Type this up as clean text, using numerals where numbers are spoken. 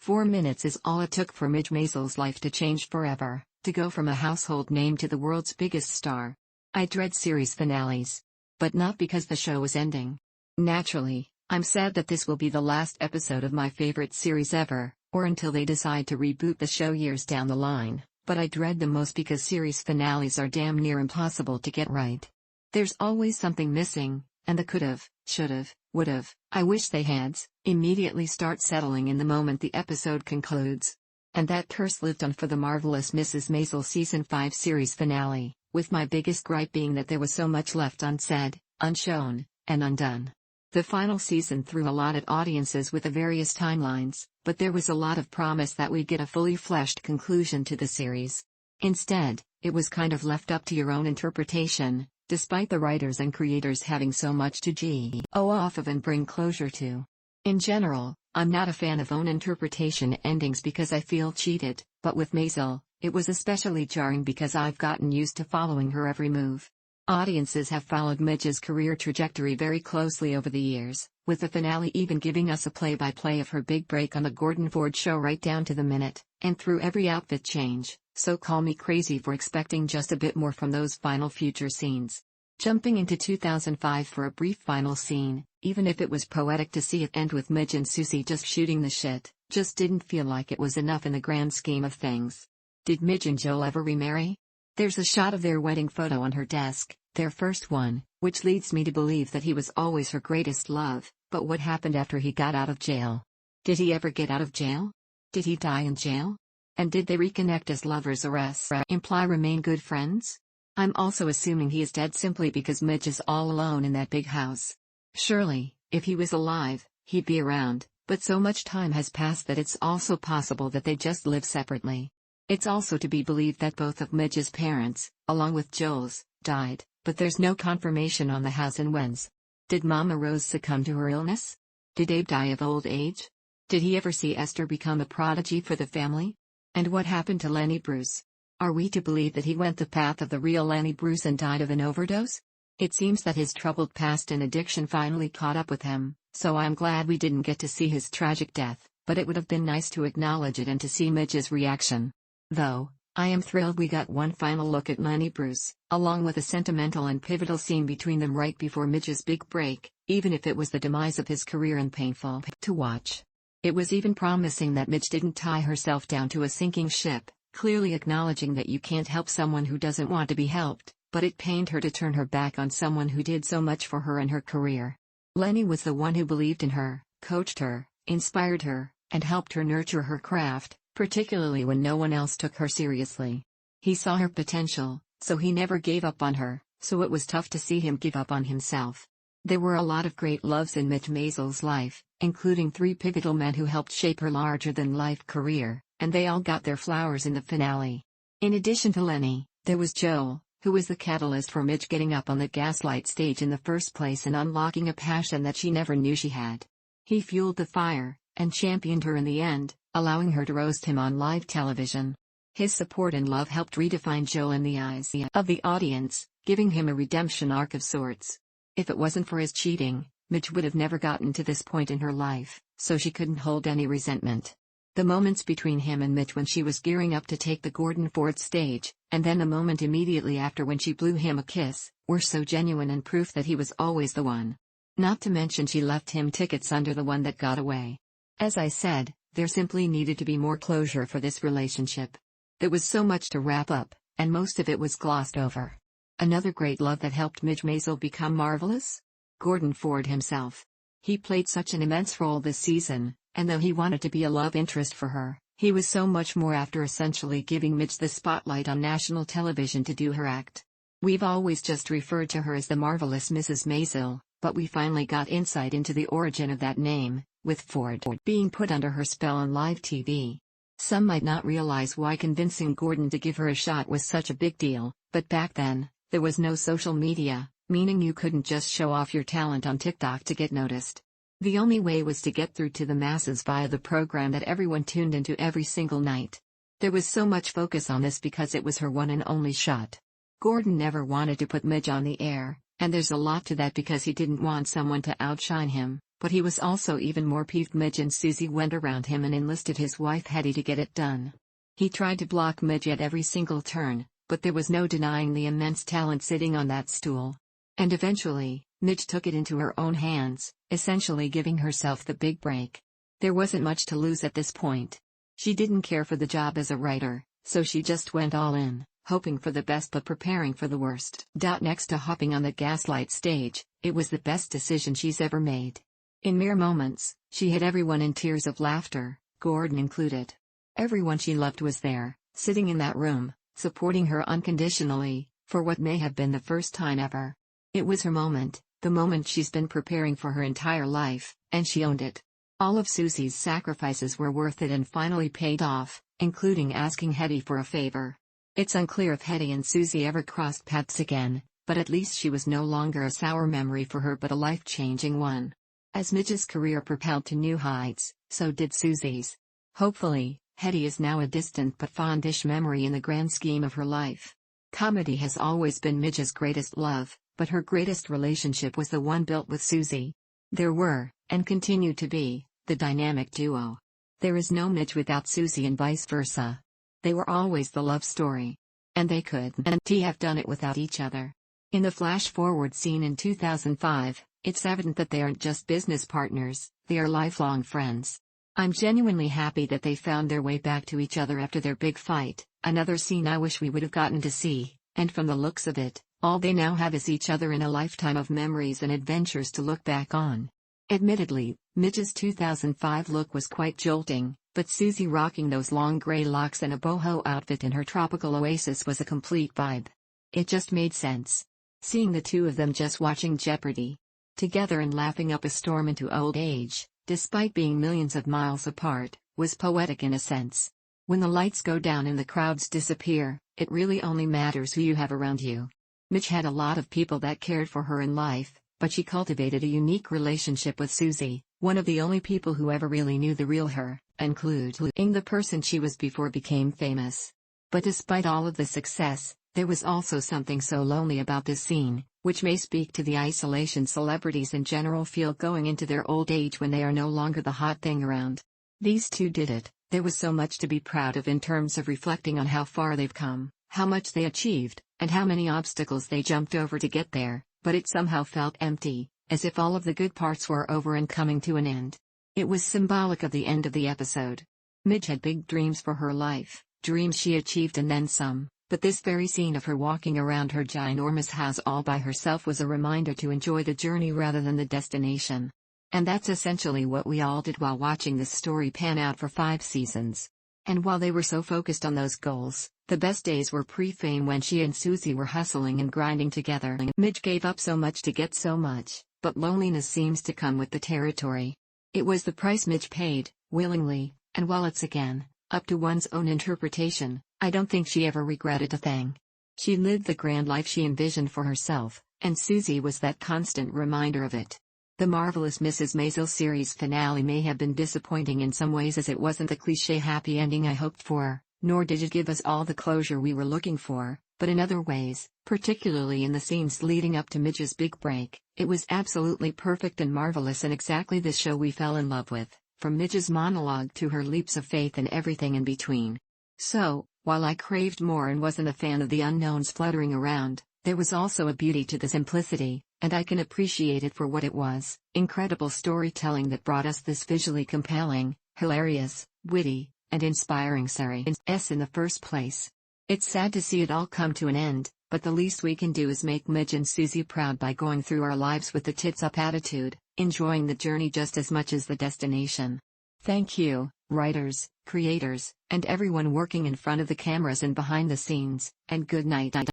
4 minutes is all it took for Midge Maisel's life to change forever, to go from a household name to the world's biggest star. I dread series finales. But not because the show is ending. Naturally, I'm sad that this will be the last episode of my favorite series ever, or until they decide to reboot the show years down the line, but I dread them most because series finales are damn near impossible to get right. There's always something missing, and the could've, should've, would've, I wish they had, immediately start settling in the moment the episode concludes. And that curse lived on for the marvelous Mrs. Maisel Season 5 series finale, with my biggest gripe being that there was so much left unsaid, unshown, and undone. The final season threw a lot at audiences with the various timelines, but there was a lot of promise that we'd get a fully fleshed conclusion to the series. Instead, it was kind of left up to your own interpretation, despite the writers and creators having so much to go off of and bring closure to. In general, I'm not a fan of own interpretation endings because I feel cheated, but with Maisel, it was especially jarring because I've gotten used to following her every move. Audiences have followed Midge's career trajectory very closely over the years, with the finale even giving us a play-by-play of her big break on the Gordon Ford show right down to the minute, and through every outfit change, so call me crazy for expecting just a bit more from those final future scenes. Jumping into 2005 for a brief final scene, even if it was poetic to see it end with Midge and Susie just shooting the shit, just didn't feel like it was enough in the grand scheme of things. Did Midge and Joel ever remarry? There's a shot of their wedding photo on her desk, their first one, which leads me to believe that he was always her greatest love, but what happened after he got out of jail? Did he ever get out of jail? Did he die in jail? And did they reconnect as lovers or imply remain good friends? I'm also assuming he is dead simply because Midge is all alone in that big house. Surely, if he was alive, he'd be around, but so much time has passed that it's also possible that they just live separately. It's also to be believed that both of Midge's parents, along with Joel's, died, but there's no confirmation on the hows and whens. Did Mama Rose succumb to her illness? Did Abe die of old age? Did he ever see Esther become a prodigy for the family? And what happened to Lenny Bruce? Are we to believe that he went the path of the real Lenny Bruce and died of an overdose? It seems that his troubled past and addiction finally caught up with him, so I'm glad we didn't get to see his tragic death, but it would have been nice to acknowledge it and to see Midge's reaction. Though, I am thrilled we got one final look at Lenny Bruce, along with a sentimental and pivotal scene between them right before Midge's big break, even if it was the demise of his career and painful to watch. It was even promising that Midge didn't tie herself down to a sinking ship, clearly acknowledging that you can't help someone who doesn't want to be helped, but it pained her to turn her back on someone who did so much for her and her career. Lenny was the one who believed in her, coached her, inspired her, and helped her nurture her craft, particularly when no one else took her seriously. He saw her potential, so he never gave up on her, so it was tough to see him give up on himself. There were a lot of great loves in Midge Maisel's life, including 3 pivotal men who helped shape her larger-than-life career, and they all got their flowers in the finale. In addition to Lenny, there was Joel, who was the catalyst for Midge getting up on the Gaslight stage in the first place and unlocking a passion that she never knew she had. He fueled the fire, and championed her in the end, allowing her to roast him on live television. His support and love helped redefine Joel in the eyes of the audience, giving him a redemption arc of sorts. If it wasn't for his cheating, Midge would have never gotten to this point in her life, so she couldn't hold any resentment. The moments between him and Midge when she was gearing up to take the Gordon Ford stage, and then the moment immediately after when she blew him a kiss, were so genuine and proof that he was always the one. Not to mention she left him tickets under the one that got away. As I said, there simply needed to be more closure for this relationship. There was so much to wrap up, and most of it was glossed over. Another great love that helped Midge Maisel become marvelous? Gordon Ford himself. He played such an immense role this season, and though he wanted to be a love interest for her, he was so much more after essentially giving Midge the spotlight on national television to do her act. We've always just referred to her as the marvelous Mrs. Maisel, but we finally got insight into the origin of that name, with Ford being put under her spell on live TV. Some might not realize why convincing Gordon to give her a shot was such a big deal, but back then, there was no social media, meaning you couldn't just show off your talent on TikTok to get noticed. The only way was to get through to the masses via the program that everyone tuned into every single night. There was so much focus on this because it was her one and only shot. Gordon never wanted to put Midge on the air, and there's a lot to that because he didn't want someone to outshine him, But he was also even more peeved Midge and Susie went around him and enlisted his wife Hetty to get it done. He tried to block Midge at every single turn, but there was no denying the immense talent sitting on that stool. And eventually, Midge took it into her own hands, essentially giving herself the big break. There wasn't much to lose at this point. She didn't care for the job as a writer, so she just went all in, hoping for the best but preparing for the worst. Next to hopping on the Gaslight stage, it was the best decision she's ever made. In mere moments, she had everyone in tears of laughter, Gordon included. Everyone she loved was there, sitting in that room, supporting her unconditionally, for what may have been the first time ever. It was her moment, the moment she's been preparing for her entire life, and she owned it. All of Susie's sacrifices were worth it and finally paid off, including asking Hetty for a favor. It's unclear if Hetty and Susie ever crossed paths again, but at least she was no longer a sour memory for her but a life-changing one. As Midge's career propelled to new heights, so did Susie's. Hopefully, Hetty is now a distant but fondish memory in the grand scheme of her life. Comedy has always been Midge's greatest love, but her greatest relationship was the one built with Susie. There were, and continue to be, the dynamic duo. There is no Midge without Susie and vice versa. They were always the love story. And they couldn't have done it without each other. In the flash-forward scene in 2005, it's evident that they aren't just business partners, they are lifelong friends. I'm genuinely happy that they found their way back to each other after their big fight, another scene I wish we would have gotten to see, and from the looks of it, all they now have is each other in a lifetime of memories and adventures to look back on. Admittedly, Midge's 2005 look was quite jolting, but Susie rocking those long gray locks and a boho outfit in her tropical oasis was a complete vibe. It just made sense. Seeing the two of them just watching Jeopardy! Together and laughing up a storm into old age, despite being millions of miles apart, was poetic in a sense. When the lights go down and the crowds disappear, it really only matters who you have around you. Midge had a lot of people that cared for her in life, but she cultivated a unique relationship with Susie, one of the only people who ever really knew the real her, including the person she was before became famous. But despite all of the success, there was also something so lonely about this scene, which may speak to the isolation celebrities in general feel going into their old age when they are no longer the hot thing around. These two did it. There was so much to be proud of in terms of reflecting on how far they've come, how much they achieved, and how many obstacles they jumped over to get there, but it somehow felt empty, as if all of the good parts were over and coming to an end. It was symbolic of the end of the episode. Midge had big dreams for her life, dreams she achieved and then some. But this very scene of her walking around her ginormous house all by herself was a reminder to enjoy the journey rather than the destination. And that's essentially what we all did while watching this story pan out for 5 seasons. And while they were so focused on those goals, the best days were pre-fame when she and Susie were hustling and grinding together. Midge gave up so much to get so much, but loneliness seems to come with the territory. It was the price Midge paid, willingly, and while it's again up to one's own interpretation, I don't think she ever regretted a thing. She lived the grand life she envisioned for herself, and Susie was that constant reminder of it. The Marvelous Mrs. Maisel series finale may have been disappointing in some ways as it wasn't the cliché happy ending I hoped for, nor did it give us all the closure we were looking for, but in other ways, particularly in the scenes leading up to Midge's big break, it was absolutely perfect and marvelous and exactly the show we fell in love with, from Midge's monologue to her leaps of faith and everything in between. So, while I craved more and wasn't a fan of the unknowns fluttering around, there was also a beauty to the simplicity, and I can appreciate it for what it was, incredible storytelling that brought us this visually compelling, hilarious, witty, and inspiring series in the first place. It's sad to see it all come to an end, but the least we can do is make Midge and Susie proud by going through our lives with the tits-up attitude, enjoying the journey just as much as the destination. Thank you, writers, creators, and everyone working in front of the cameras and behind the scenes, and good night.